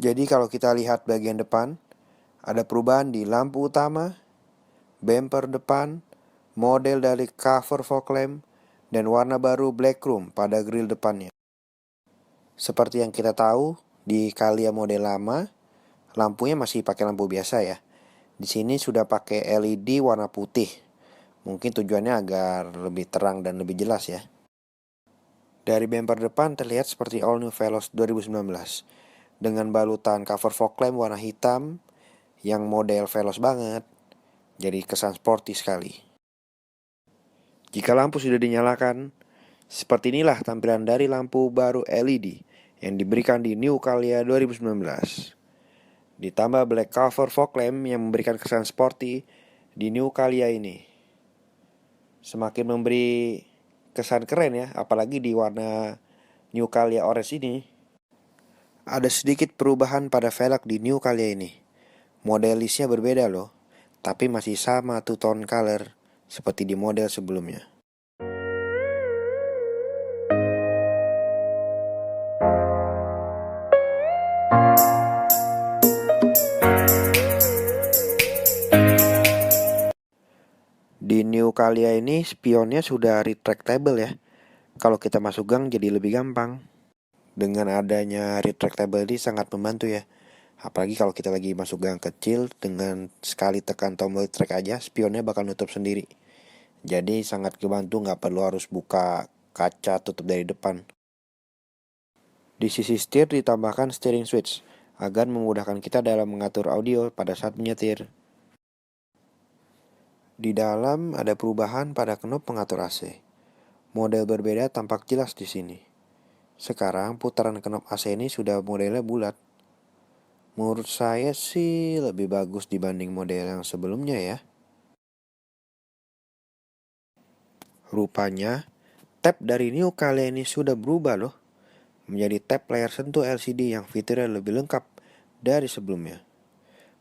Jadi kalau kita lihat bagian depan, ada perubahan di lampu utama, bumper depan, model dari cover fog lamp, dan warna baru black chrome pada grill depannya. Seperti yang kita tahu, di Calya model lama, lampunya masih pakai lampu biasa ya. Di sini sudah pakai LED warna putih. Mungkin tujuannya agar lebih terang dan lebih jelas ya. Dari bumper depan terlihat seperti all new Veloz 2019 dengan balutan cover fog lamp warna hitam yang model Veloz banget. Jadi kesan sporty sekali. Jika lampu sudah dinyalakan, seperti inilah tampilan dari lampu baru LED yang diberikan di New Calya 2019. Ditambah black cover fog lamp yang memberikan kesan sporty di New Calya ini. Semakin memberi kesan keren ya, apalagi di warna New Calya orange ini. Ada sedikit perubahan pada velg di New Calya ini. Model listnya berbeda loh, tapi masih sama two tone color seperti di model sebelumnya. Di New Calya ini spionnya sudah retractable ya. Kalau kita masuk gang jadi lebih gampang. Dengan adanya retractable ini sangat membantu ya. Apalagi kalau kita lagi masuk gang kecil, dengan sekali tekan tombol retract aja, spionnya bakal nutup sendiri. Jadi sangat kebantu, gak perlu harus buka kaca tutup dari depan. Di sisi setir ditambahkan steering switch, agar memudahkan kita dalam mengatur audio pada saat menyetir. Di dalam ada perubahan pada knob pengatur AC. Model berbeda tampak jelas di sini. Sekarang putaran knob AC ini sudah modelnya bulat. Menurut saya sih lebih bagus dibanding model yang sebelumnya ya. Rupanya, tab dari New Calya ini sudah berubah loh. Menjadi tab layar sentuh LCD yang fiturnya lebih lengkap dari sebelumnya.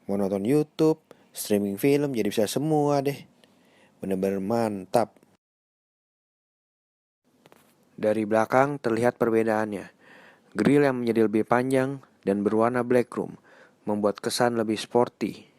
Mau nonton YouTube, streaming film jadi bisa semua deh. Bener-bener mantap. Dari belakang terlihat perbedaannya. Grill yang menjadi lebih panjang dan berwarna black chrome membuat kesan lebih sporty.